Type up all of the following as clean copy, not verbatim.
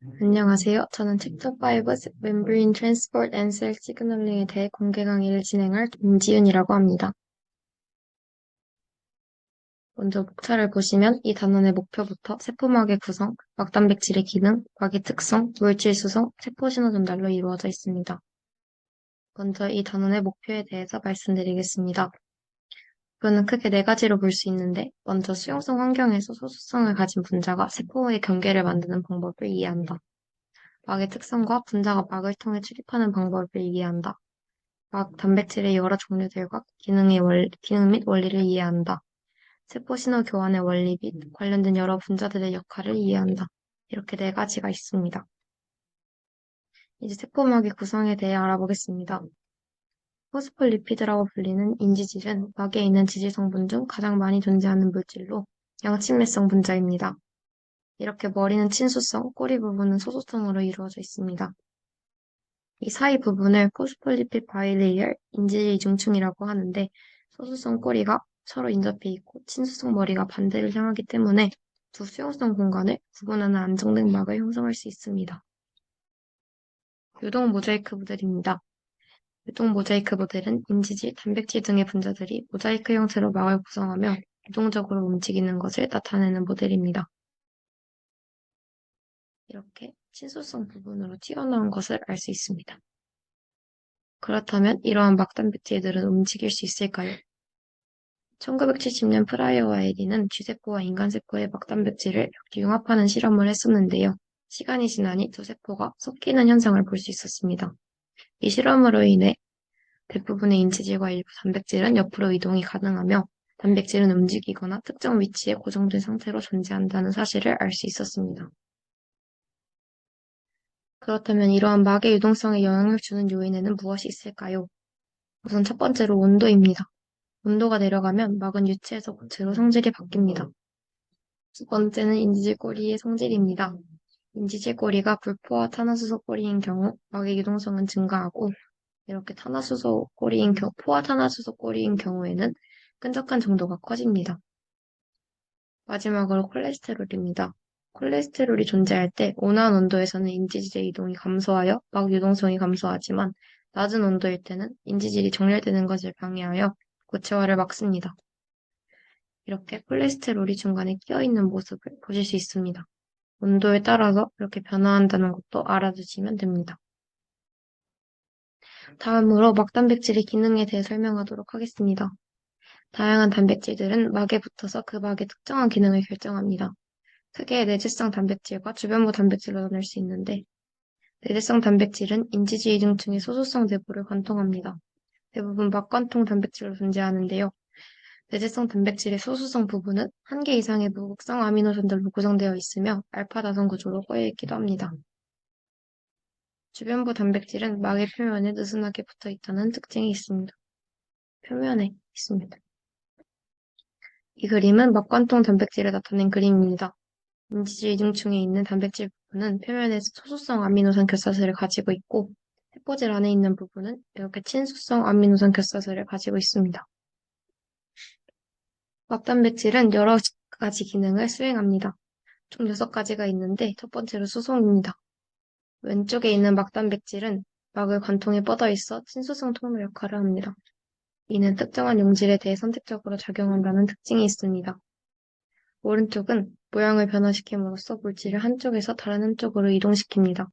안녕하세요. 저는 챕터 5 Membrane Transport and Cell Signaling에 대해 공개 강의를 진행할 김지윤이라고 합니다. 먼저 목차를 보시면 이 단원의 목표부터 세포막의 구성, 막단백질의 기능, 막의 특성, 물질 수성, 세포 신호 전달로 이루어져 있습니다. 먼저 이 단원의 목표에 대해서 말씀드리겠습니다. 목표는 크게 네 가지로 볼 수 있는데, 먼저 수용성 환경에서 소수성을 가진 분자가 세포의 경계를 만드는 방법을 이해한다. 막의 특성과 분자가 막을 통해 출입하는 방법을 이해한다. 막 단백질의 여러 종류들과 기능 및 원리를 이해한다. 세포 신호 교환의 원리 및 관련된 여러 분자들의 역할을 이해한다. 이렇게 네 가지가 있습니다. 이제 세포막의 구성에 대해 알아보겠습니다. 포스폴리피드라고 불리는 인지질은 막에 있는 지질 성분 중 가장 많이 존재하는 물질로 양친매성 분자입니다. 이렇게 머리는 친수성, 꼬리 부분은 소수성으로 이루어져 있습니다. 이 사이 부분을 포스폴리핏 바이레이얼 인지질 이중층이라고 하는데 소수성 꼬리가 서로 인접해 있고 친수성 머리가 반대를 향하기 때문에 두 수용성 공간을 구분하는 안정된 막을 형성할 수 있습니다. 유동 모자이크 모델입니다. 유동 모자이크 모델은 인지질, 단백질 등의 분자들이 모자이크 형태로 막을 구성하며 유동적으로 움직이는 것을 나타내는 모델입니다. 이렇게 친수성 부분으로 튀어나온 것을 알 수 있습니다. 그렇다면 이러한 막단백질들은 움직일 수 있을까요? 1970년 프라이어와 에리는 쥐세포와 인간세포의 막단백질을 융합하는 실험을 했었는데요. 시간이 지나니 두 세포가 섞이는 현상을 볼 수 있었습니다. 이 실험으로 인해 대부분의 인체질과 일부 단백질은 옆으로 이동이 가능하며 단백질은 움직이거나 특정 위치에 고정된 상태로 존재한다는 사실을 알 수 있었습니다. 그렇다면 이러한 막의 유동성에 영향을 주는 요인에는 무엇이 있을까요? 우선 첫 번째로 온도입니다. 온도가 내려가면 막은 유체에서 고체로 성질이 바뀝니다. 두 번째는 인지질 꼬리의 성질입니다. 인지질 꼬리가 불포화 탄화수소 꼬리인 경우 막의 유동성은 증가하고 이렇게 포화 탄화수소 꼬리인 경우에는 끈적한 정도가 커집니다. 마지막으로 콜레스테롤입니다. 콜레스테롤이 존재할 때 온화한 온도에서는 인지질의 이동이 감소하여 막 유동성이 감소하지만 낮은 온도일 때는 인지질이 정렬되는 것을 방해하여 고체화를 막습니다. 이렇게 콜레스테롤이 중간에 끼어있는 모습을 보실 수 있습니다. 온도에 따라서 이렇게 변화한다는 것도 알아두시면 됩니다. 다음으로 막단백질의 기능에 대해 설명하도록 하겠습니다. 다양한 단백질들은 막에 붙어서 그 막의 특정한 기능을 결정합니다. 크게 내재성 단백질과 주변부 단백질로 나눌 수 있는데 내재성 단백질은 인지질 이중층의 소수성 내부를 관통합니다. 대부분 막관통 단백질로 존재하는데요. 내재성 단백질의 소수성 부분은 한 개 이상의 무극성 아미노산들로 구성되어 있으며 알파 다선 구조로 꼬여있기도 합니다. 주변부 단백질은 막의 표면에 느슨하게 붙어 있다는 특징이 있습니다. 표면에 있습니다. 이 그림은 막관통 단백질을 나타낸 그림입니다. 인지질 이중층에 있는 단백질 부분은 표면에 소수성 아미노산 결사슬을 가지고 있고 세포질 안에 있는 부분은 이렇게 친수성 아미노산 결사슬을 가지고 있습니다. 막단백질은 여러 가지 기능을 수행합니다. 총 6가지가 있는데 첫 번째로 수송입니다. 왼쪽에 있는 막단백질은 막을 관통에 뻗어 있어 친수성 통로 역할을 합니다. 이는 특정한 용질에 대해 선택적으로 작용한다는 특징이 있습니다. 오른쪽은 모양을 변화시킴으로써 물질을 한쪽에서 다른 한쪽으로 이동시킵니다.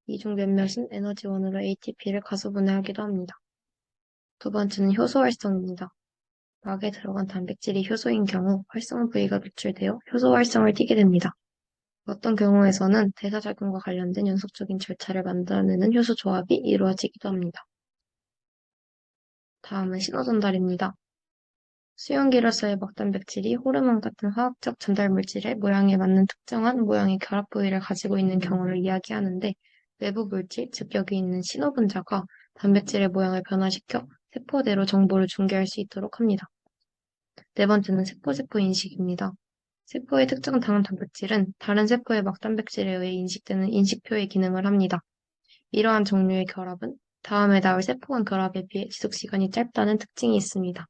이 중 몇몇은 에너지원으로 ATP를 가수분해하기도 합니다. 두 번째는 효소 활성입니다. 막에 들어간 단백질이 효소인 경우 활성 부위가 노출되어 효소 활성을 띠게 됩니다. 어떤 경우에서는 대사작용과 관련된 연속적인 절차를 만들어내는 효소 조합이 이루어지기도 합니다. 다음은 신호 전달입니다. 수용기로서의 막단백질이 호르몬 같은 화학적 전달 물질의 모양에 맞는 특정한 모양의 결합 부위를 가지고 있는 경우를 이야기하는데 외부 물질, 즉 여기 있는 신호분자가 단백질의 모양을 변화시켜 세포대로 정보를 중계할 수 있도록 합니다. 네 번째는 세포 인식입니다. 세포의 특정 당 단백질은 다른 세포의 막단백질에 의해 인식되는 인식표의 기능을 합니다. 이러한 종류의 결합은 다음에 나올 세포 간 결합에 비해 지속시간이 짧다는 특징이 있습니다.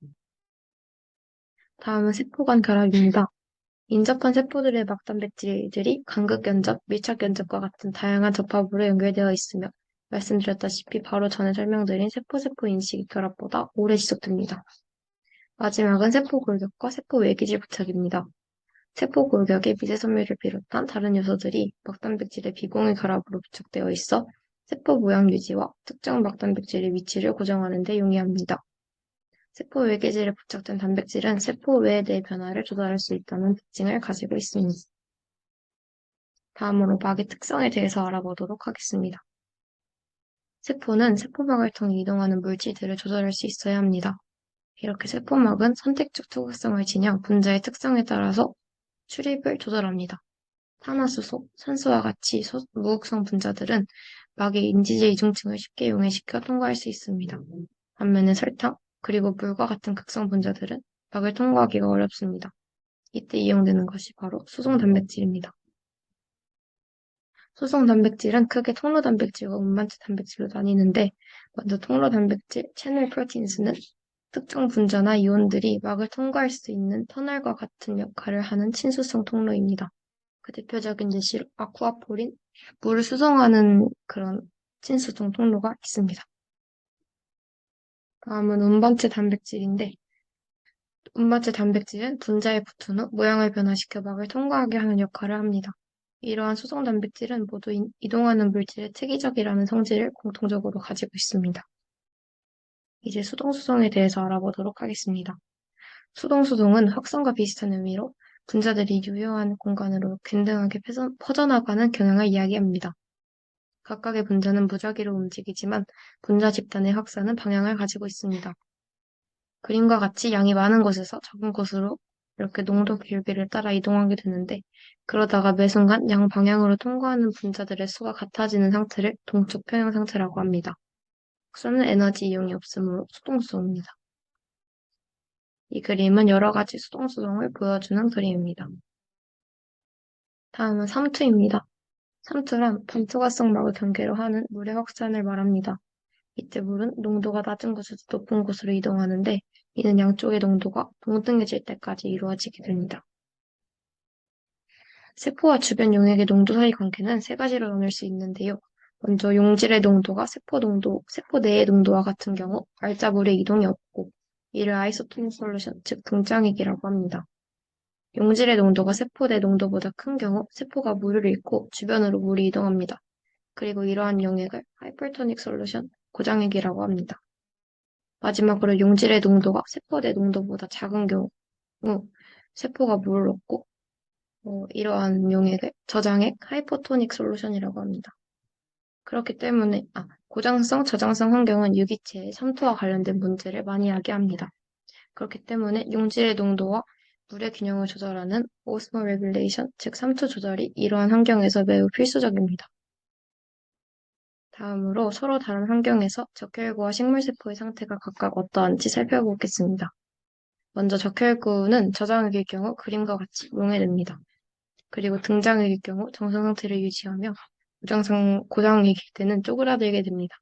다음은 세포 간 결합입니다. 인접한 세포들의 막단백질들이 간극 연접, 밀착 연접과 같은 다양한 접합으로 연결되어 있으며 말씀드렸다시피 바로 전에 설명드린 세포-세포 인식의 결합보다 오래 지속됩니다. 마지막은 세포 골격과 세포 외기질 부착입니다. 세포 골격에 미세섬유를 비롯한 다른 요소들이 막단백질의 비공유 결합으로 부착되어 있어 세포 모양 유지와 특정 막단백질의 위치를 고정하는 데 용이합니다. 세포 외계질에 부착된 단백질은 세포 외 내 변화를 조절할 수 있다는 특징을 가지고 있습니다. 다음으로 막의 특성에 대해서 알아보도록 하겠습니다. 세포는 세포막을 통해 이동하는 물질들을 조절할 수 있어야 합니다. 이렇게 세포막은 선택적 투극성을 지녀 분자의 특성에 따라서 출입을 조절합니다. 탄화수소, 산소와 같이 무극성 분자들은 막의 인지제 이중층을 쉽게 용해시켜 통과할 수 있습니다. 반면에 설탕, 그리고 물과 같은 극성 분자들은 막을 통과하기가 어렵습니다. 이때 이용되는 것이 바로 수송 단백질입니다. 수송 단백질은 크게 통로 단백질과 운반체 단백질로 나뉘는데 먼저 통로 단백질, 채널 프로틴스는 특정 분자나 이온들이 막을 통과할 수 있는 터널과 같은 역할을 하는 친수성 통로입니다. 그 대표적인 예시로 아쿠아포린, 물을 수송하는 그런 친수성 통로가 있습니다. 다음은 운반체 단백질인데 운반체 단백질은 분자에 붙은 후 모양을 변화시켜 막을 통과하게 하는 역할을 합니다. 이러한 수송 단백질은 모두 이동하는 물질의 특이적이라는 성질을 공통적으로 가지고 있습니다. 이제 수동수송에 대해서 알아보도록 하겠습니다. 수동수송은 확성과 비슷한 의미로 분자들이 유효한 공간으로 균등하게 퍼져나가는 경향을 이야기합니다. 각각의 분자는 무작위로 움직이지만 분자 집단의 확산은 방향을 가지고 있습니다. 그림과 같이 양이 많은 곳에서 적은 곳으로 이렇게 농도 기울기를 따라 이동하게 되는데 그러다가 매 순간 양 방향으로 통과하는 분자들의 수가 같아지는 상태를 동적 평형 상태라고 합니다. 수는 에너지 이용이 없으므로 수동수송입니다. 이 그림은 여러 가지 수동수송을 보여주는 그림입니다. 다음은 삼투입니다. 삼투란 반투과성 막을 경계로 하는 물의 확산을 말합니다. 이때 물은 농도가 낮은 곳에서 높은 곳으로 이동하는데 이는 양쪽의 농도가 동등해질 때까지 이루어지게 됩니다. 세포와 주변 용액의 농도 사이 관계는 세 가지로 나눌 수 있는데요. 먼저 용질의 농도가 세포 내의 농도와 같은 경우 알짜물의 이동이 없고 이를 아이소토닉 솔루션, 즉 등장액이라고 합니다. 용질의 농도가 세포 내 농도보다 큰 경우 세포가 물을 잃고 주변으로 물이 이동합니다. 그리고 이러한 용액을 하이퍼토닉 솔루션, 고장액이라고 합니다. 마지막으로 용질의 농도가 세포 내 농도보다 작은 경우 세포가 물을 얻고 이러한 용액을 저장액, 하이퍼토닉 솔루션이라고 합니다. 그렇기 때문에 고장성, 저장성 환경은 유기체의 삼투와 관련된 문제를 많이 야기합니다. 그렇기 때문에 용질의 농도와 물의 균형을 조절하는 오스모 레귤레이션, 즉 삼투 조절이 이러한 환경에서 매우 필수적입니다. 다음으로 서로 다른 환경에서 적혈구와 식물세포의 상태가 각각 어떠한지 살펴보겠습니다. 먼저 적혈구는 저장액일 경우 그림과 같이 용해됩니다. 그리고 등장액일 경우 정상 상태를 유지하며 고장액일 때는 쪼그라들게 됩니다.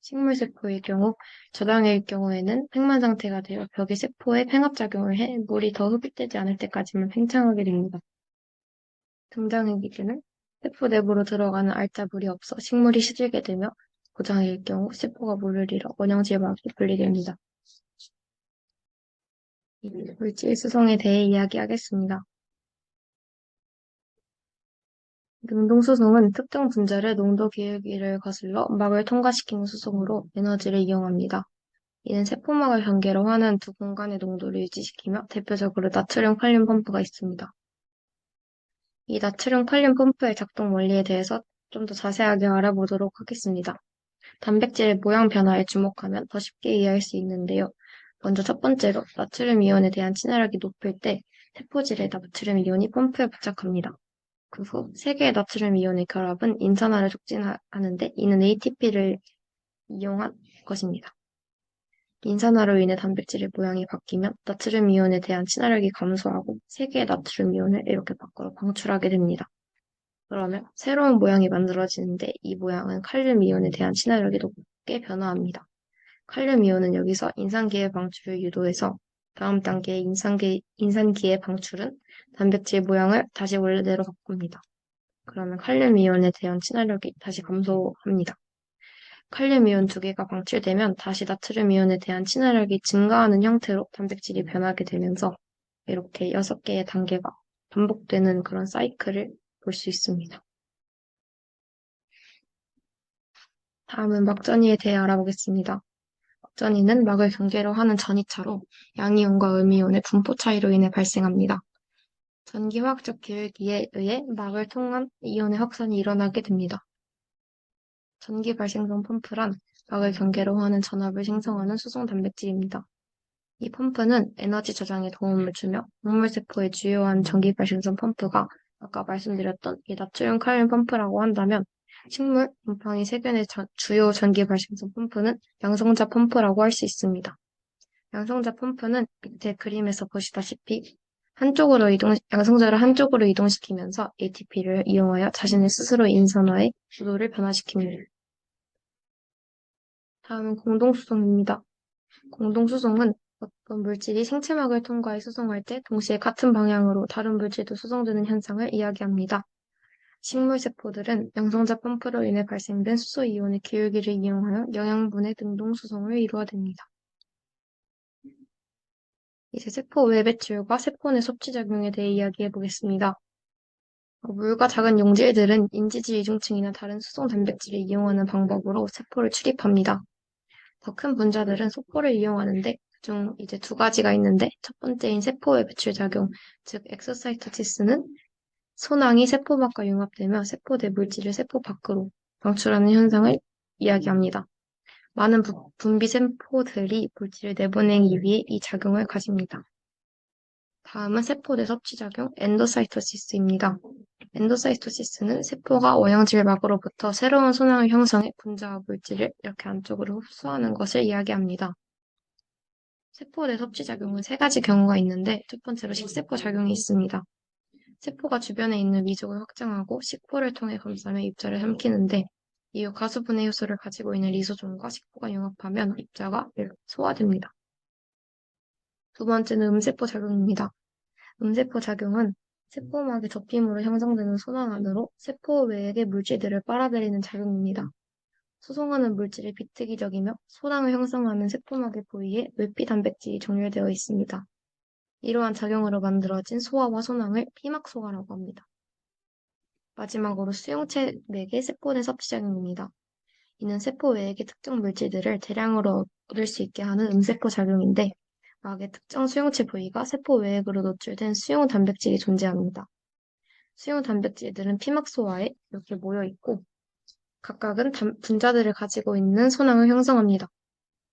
식물세포의 경우 저장액일 경우에는 팽만 상태가 되어 벽의 세포에 팽합작용을 해 물이 더 흡입되지 않을 때까지만 팽창하게 됩니다. 등장액일 때는 세포 내부로 들어가는 알짜물이 없어 식물이 시들게 되며 고장액일 경우 세포가 물을 잃어 원형질막이 분리됩니다. 물질 수송에 대해 이야기하겠습니다. 능동수송은 특정 분자를 농도 기울기를 거슬러 막을 통과시키는 수송으로 에너지를 이용합니다. 이는 세포막을 경계로 하는 두 공간의 농도를 유지시키며 대표적으로 나트륨 칼륨 펌프가 있습니다. 이 나트륨 칼륨 펌프의 작동 원리에 대해서 좀 더 자세하게 알아보도록 하겠습니다. 단백질의 모양 변화에 주목하면 더 쉽게 이해할 수 있는데요. 먼저 첫 번째로 나트륨 이온에 대한 친화력이 높을 때 세포질에 나트륨 이온이 펌프에 부착합니다. 그 후 세 개의 나트륨 이온의 결합은 인산화를 촉진하는데 이는 ATP를 이용한 것입니다. 인산화로 인해 단백질의 모양이 바뀌면 나트륨 이온에 대한 친화력이 감소하고 세 개의 나트륨 이온을 이렇게 밖으로 방출하게 됩니다. 그러면 새로운 모양이 만들어지는데 이 모양은 칼륨 이온에 대한 친화력이 높게 변화합니다. 칼륨 이온은 여기서 인산기의 방출을 유도해서 다음 단계의 인산기의 방출은 단백질 모양을 다시 원래대로 바꿉니다. 그러면 칼륨 이온에 대한 친화력이 다시 감소합니다. 칼륨 이온 2개가 방출되면 다시 나트륨 이온에 대한 친화력이 증가하는 형태로 단백질이 변하게 되면서 이렇게 6개의 단계가 반복되는 그런 사이클을 볼 수 있습니다. 다음은 막전이에 대해 알아보겠습니다. 막전이는 막을 경계로 하는 전이차로 양이온과 음이온의 분포 차이로 인해 발생합니다. 전기화학적 기울기에 의해 막을 통한 이온의 확산이 일어나게 됩니다. 전기 발생성 펌프란 막을 경계로 하는 전압을 생성하는 수송 단백질입니다. 이 펌프는 에너지 저장에 도움을 주며 동물세포의 주요한 전기 발생성 펌프가 아까 말씀드렸던 이 나트륨 칼륨 펌프라고 한다면 식물, 곰팡이, 세균의 주요 전기 발생성 펌프는 양성자 펌프라고 할 수 있습니다. 양성자 펌프는 밑에 그림에서 보시다시피 양성자를 한쪽으로 이동시키면서 ATP를 이용하여 자신의 스스로 인산화의 구도를 변화시킵니다. 다음은 공동수송입니다. 공동수송은 어떤 물질이 생체막을 통과해 수송할 때 동시에 같은 방향으로 다른 물질도 수송되는 현상을 이야기합니다. 식물세포들은 양성자 펌프로 인해 발생된 수소이온의 기울기를 이용하여 영양분의 등동수송을 이루어냅니다. 이제 세포 외 배출과 세포 내 섭취작용에 대해 이야기해 보겠습니다. 물과 작은 용질들은 인지질 이중층이나 다른 수송 단백질을 이용하는 방법으로 세포를 출입합니다. 더 큰 분자들은 소포를 이용하는데 그중 이제 2가지가 있는데 첫 번째인 세포 외 배출 작용, 즉 엑소사이토시스는 소낭이 세포막과 융합되며 세포 내 물질을 세포 밖으로 방출하는 현상을 이야기합니다. 많은 분비 세포들이 물질을 내보내기 위해 이 작용을 가집니다. 다음은 세포 내 섭취작용, 엔도사이토시스입니다. 엔도사이토시스는 세포가 원형질 막으로부터 새로운 소낭을 형성해 분자와 물질을 이렇게 안쪽으로 흡수하는 것을 이야기합니다. 세포 내 섭취작용은 3가지 경우가 있는데 첫 번째로 식세포 작용이 있습니다. 세포가 주변에 있는 미족을 확장하고 식포를 통해 감싸며 입자를 삼키는데 이후 가수분해 효소를 가지고 있는 리소솜과 식포가 융합하면 입자가 소화됩니다. 두 번째는 음세포 작용입니다. 음세포 작용은 세포막의 접힘으로 형성되는 소낭 안으로 세포 외액의 물질들을 빨아들이는 작용입니다. 수송하는 물질이 비특이적이며 소낭을 형성하는 세포막의 부위에 외피 단백질이 정렬되어 있습니다. 이러한 작용으로 만들어진 소화와 소낭을 피막소화라고 합니다. 마지막으로 수용체 맥의 세포 내 섭취작용입니다. 이는 세포 외액의 특정 물질들을 대량으로 얻을 수 있게 하는 음세포 작용인데 막의 특정 수용체 부위가 세포 외액으로 노출된 수용 단백질이 존재합니다. 수용 단백질들은 피막소화에 이렇게 모여 있고 각각은 분자들을 가지고 있는 소낭을 형성합니다.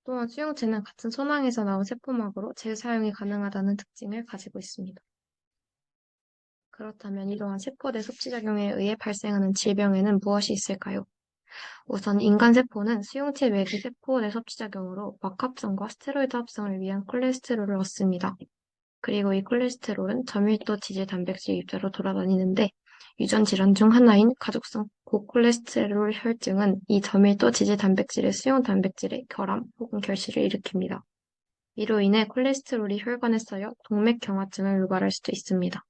또한 수용체는 같은 소낭에서 나온 세포막으로 재사용이 가능하다는 특징을 가지고 있습니다. 그렇다면 이러한 세포 내 섭취작용에 의해 발생하는 질병에는 무엇이 있을까요? 우선 인간 세포는 수용체 외의 세포 내 섭취작용으로 막합성과 스테로이드 합성을 위한 콜레스테롤을 얻습니다. 그리고 이 콜레스테롤은 저밀도 지질 단백질 입자로 돌아다니는데 유전 질환 중 하나인 가족성 고콜레스테롤 혈증은 이 저밀도 지질 단백질의 수용 단백질의 결함 혹은 결실을 일으킵니다. 이로 인해 콜레스테롤이 혈관에 쌓여 동맥경화증을 유발할 수도 있습니다.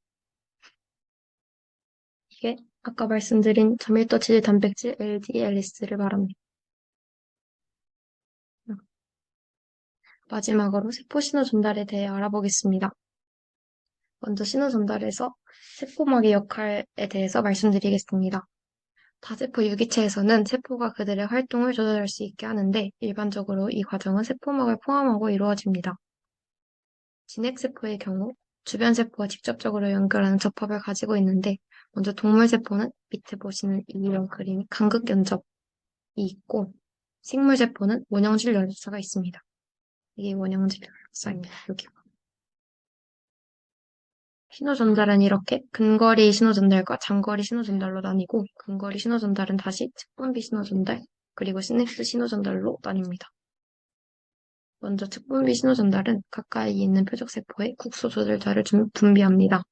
이게 아까 말씀드린 저밀도 지질 단백질 LDLS를 말합니다. 마지막으로 세포 신호 전달에 대해 알아보겠습니다. 먼저 신호 전달에서 세포막의 역할에 대해서 말씀드리겠습니다. 다세포 유기체에서는 세포가 그들의 활동을 조절할 수 있게 하는데 일반적으로 이 과정은 세포막을 포함하고 이루어집니다. 진핵세포의 경우 주변 세포와 직접적으로 연결하는 접합을 가지고 있는데 먼저 동물세포는 밑에 보시는 이런 그림이 간극연접이 있고 식물세포는 원형질 연립사가 있습니다. 이게 원형질 연립사입니다. 여기. 신호전달은 이렇게 근거리 신호전달과 장거리 신호전달로 나뉘고 근거리 신호전달은 다시 측분비 신호전달 그리고 시냅스 신호전달로 나뉩니다. 먼저 측분비 신호전달은 가까이 있는 표적세포에 국소 조절자를 분비합니다.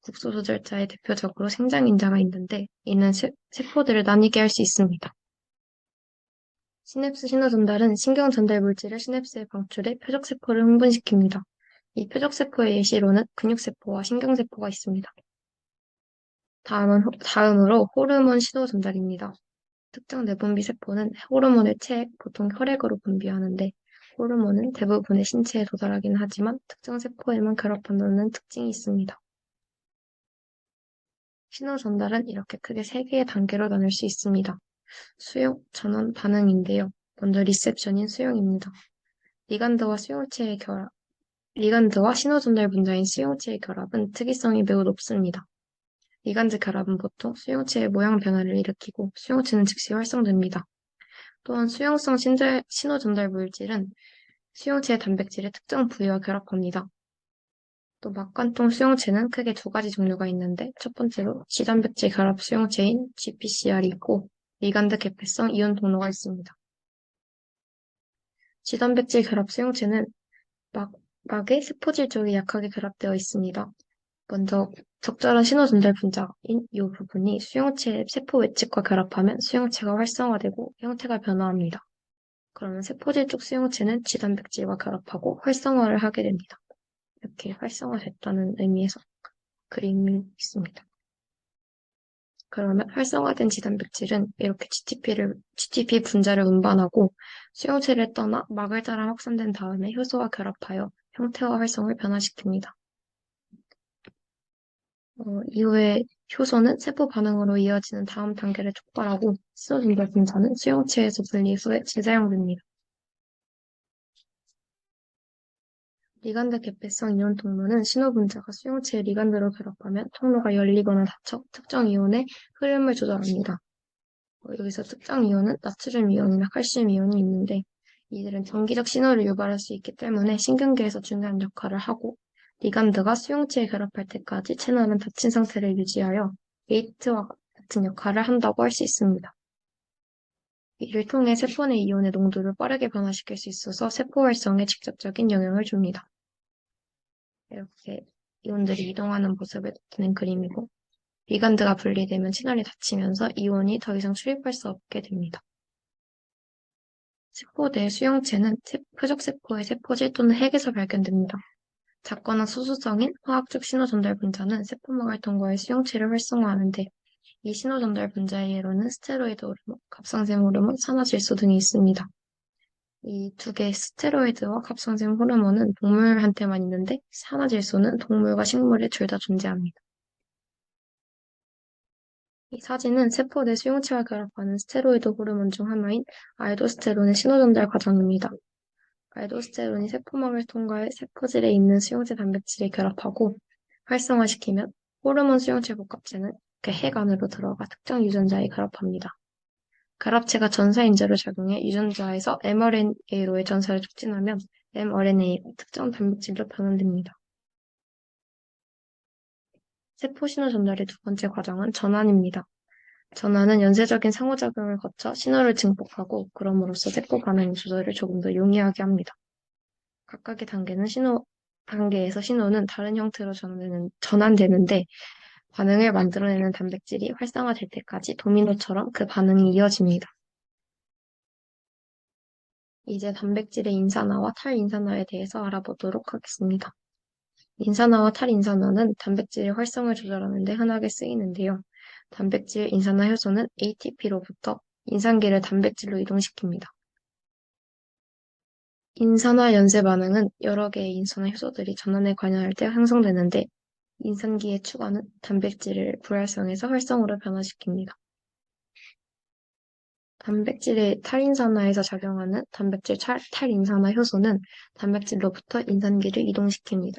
국소 조절자에 대표적으로 생장인자가 있는데 이는 세포들을 나뉘게 할 수 있습니다. 시냅스 신호전달은 신경전달 물질을 시냅스에 방출해 표적세포를 흥분시킵니다. 이 표적세포의 예시로는 근육세포와 신경세포가 있습니다. 다음으로 호르몬 신호 전달입니다. 특정 내분비 세포는 호르몬을 보통 혈액으로 분비하는데 호르몬은 대부분의 신체에 도달하긴 하지만 특정 세포에만 결합한다는 특징이 있습니다. 신호 전달은 이렇게 크게 세 개의 단계로 나눌 수 있습니다. 수용, 전원, 반응인데요. 먼저 리셉션인 수용입니다. 리간드와 수용체의 결합, 리간드와 신호 전달 분자인 수용체의 결합은 특이성이 매우 높습니다. 리간드 결합은 보통 수용체의 모양 변화를 일으키고 수용체는 즉시 활성됩니다. 또한 수용성 신호 전달 물질은 수용체의 단백질의 특정 부위와 결합합니다. 또 막관통 수용체는 크게 두 가지 종류가 있는데 첫 번째로 지단백질 결합 수용체인 GPCR이 있고 리간드 개폐성 이온 동로가 있습니다. 지단백질 결합 수용체는 막에 세포질 쪽이 약하게 결합되어 있습니다. 먼저 적절한 신호 전달 분자인 이 부분이 수용체의 세포 외측과 결합하면 수용체가 활성화되고 형태가 변화합니다. 그러면 세포질 쪽 수용체는 지단백질과 결합하고 활성화를 하게 됩니다. 이렇게 활성화됐다는 의미에서 그림이 있습니다. 그러면 활성화된 지단백질은 이렇게 GTP 분자를 운반하고 수용체를 떠나 막을 따라 확산된 다음에 효소와 결합하여 형태와 활성을 변화시킵니다. 이후에 효소는 세포 반응으로 이어지는 다음 단계를 촉발하고 신호전달 분자는 수용체에서 분리 후에 재사용됩니다. 리간드 개폐성 이온 통로는 신호 분자가 수용체의 리간드로 결합하면 통로가 열리거나 닫혀 특정 이온의 흐름을 조절합니다. 여기서 특정 이온은 나트륨 이온이나 칼슘 이온이 있는데 이들은 정기적 신호를 유발할 수 있기 때문에 신경계에서 중요한 역할을 하고 리간드가 수용체에 결합할 때까지 채널은 닫힌 상태를 유지하여 게이트와 같은 역할을 한다고 할 수 있습니다. 이를 통해 세포 내 이온의 농도를 빠르게 변화시킬 수 있어서 세포 활성에 직접적인 영향을 줍니다. 이렇게 이온들이 이동하는 모습을 나타낸 그림이고 리간드가 분리되면 채널이 닫히면서 이온이 더 이상 출입할 수 없게 됩니다. 세포 내 수용체는 표적세포의 세포질 또는 핵에서 발견됩니다. 작거나 소수성인 화학적 신호전달 분자는 세포막을 통과해 수용체를 활성화하는데 이 신호전달 분자의 예로는 스테로이드 호르몬, 갑상샘 호르몬, 산화질소 등이 있습니다. 이 두 개의 스테로이드와 갑상샘 호르몬은 동물한테만 있는데 산화질소는 동물과 식물에 둘 다 존재합니다. 이 사진은 세포 내 수용체와 결합하는 스테로이드 호르몬 중 하나인 알도스테론의 신호전달 과정입니다. 알도스테론이 세포막을 통과해 세포질에 있는 수용체 단백질에 결합하고 활성화시키면 호르몬 수용체 복합체는 그 핵 안으로 들어가 특정 유전자에 결합합니다. 결합체가 전사인자로 작용해 유전자에서 mRNA로의 전사를 촉진하면 mRNA가 특정 단백질로 변환됩니다. 세포 신호 전달의 두 번째 과정은 전환입니다. 전환은 연쇄적인 상호작용을 거쳐 신호를 증폭하고 그럼으로써 세포 반응 조절을 조금 더 용이하게 합니다. 각각의 단계에서 신호는 다른 형태로 전환되는데 반응을 만들어내는 단백질이 활성화될 때까지 도미노처럼 그 반응이 이어집니다. 이제 단백질의 인산화와 탈인산화에 대해서 알아보도록 하겠습니다. 인산화와 탈인산화는 단백질의 활성을 조절하는 데 흔하게 쓰이는데요. 단백질 인산화 효소는 ATP로부터 인산기를 단백질로 이동시킵니다. 인산화 연쇄 반응은 여러 개의 인산화 효소들이 전환에 관여할 때 형성되는데 인산기의 추가는 단백질을 불활성해서 활성으로 변화시킵니다. 단백질의 탈인산화에서 작용하는 단백질 탈인산화 효소는 단백질로부터 인산기를 이동시킵니다.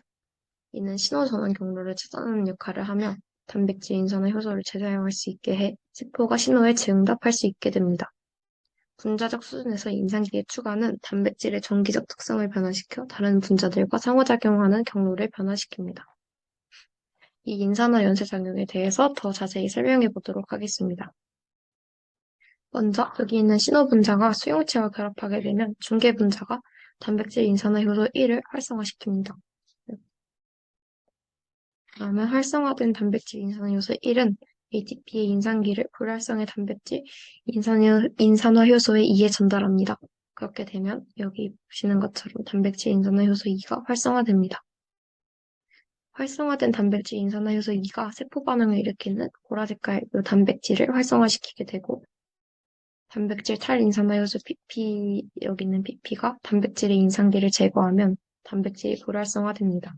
이는 신호전환 경로를 차단하는 역할을 하며 단백질 인산화 효소를 재사용할 수 있게 해 세포가 신호에 재응답할 수 있게 됩니다. 분자적 수준에서 인산기의 추가는 단백질의 정기적 특성을 변화시켜 다른 분자들과 상호작용하는 경로를 변화시킵니다. 이 인산화 연쇄작용에 대해서 더 자세히 설명해 보도록 하겠습니다. 먼저 여기 있는 신호 분자가 수용체와 결합하게 되면 중계 분자가 단백질 인산화 효소 1을 활성화시킵니다. 그러면 활성화된 단백질 인산화 효소 1은 ATP의 인산기를 불활성의 단백질 인산화 효소의 2에 전달합니다. 그렇게 되면 여기 보시는 것처럼 단백질 인산화 효소 2가 활성화됩니다. 활성화된 단백질 인산화 효소 2가 세포 반응을 일으키는 보라색깔 이 단백질을 활성화시키게 되고 단백질 탈인산화 효소 PP, 여기 있는 PP가 단백질의 인상기를 제거하면 단백질이 불활성화됩니다.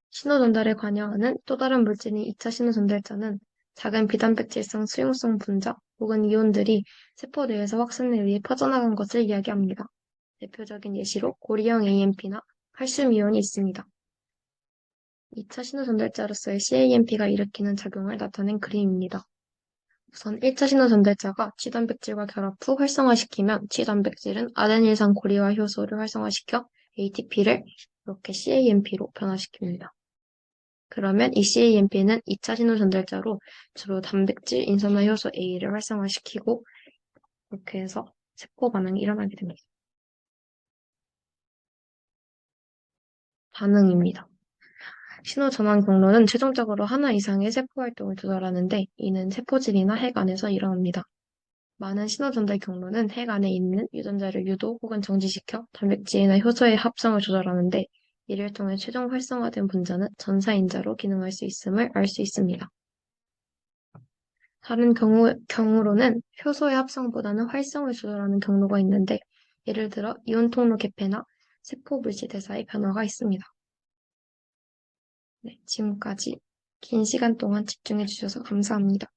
신호 전달에 관여하는 또 다른 물질인 2차 신호 전달자는 작은 비단백질성 수용성 분자 혹은 이온들이 세포 내에서 확산에 의해 퍼져나간 것을 이야기합니다. 대표적인 예시로 고리형 AMP나 칼슘 이온이 있습니다. 2차 신호 전달자로서의 CAMP가 일으키는 작용을 나타낸 그림입니다. 우선 1차 신호 전달자가 G단백질과 결합 후 활성화시키면 G단백질은 아데닐산 고리화 효소를 활성화시켜 ATP를 이렇게 CAMP로 변화시킵니다. 그러면 이 CAMP는 2차 신호 전달자로 주로 단백질 인산화 효소 A를 활성화시키고 이렇게 해서 세포 반응이 일어나게 됩니다. 반응입니다. 신호 전환 경로는 최종적으로 하나 이상의 세포 활동을 조절하는데 이는 세포질이나 핵 안에서 일어납니다. 많은 신호 전달 경로는 핵 안에 있는 유전자를 유도 혹은 정지시켜 단백질이나 효소의 합성을 조절하는데 이를 통해 최종 활성화된 분자는 전사인자로 기능할 수 있음을 알 수 있습니다. 다른 경우로는 효소의 합성보다는 활성을 조절하는 경로가 있는데 예를 들어 이온 통로 개폐나 세포 물질 대사의 변화가 있습니다. 네, 지금까지 긴 시간 동안 집중해 주셔서 감사합니다.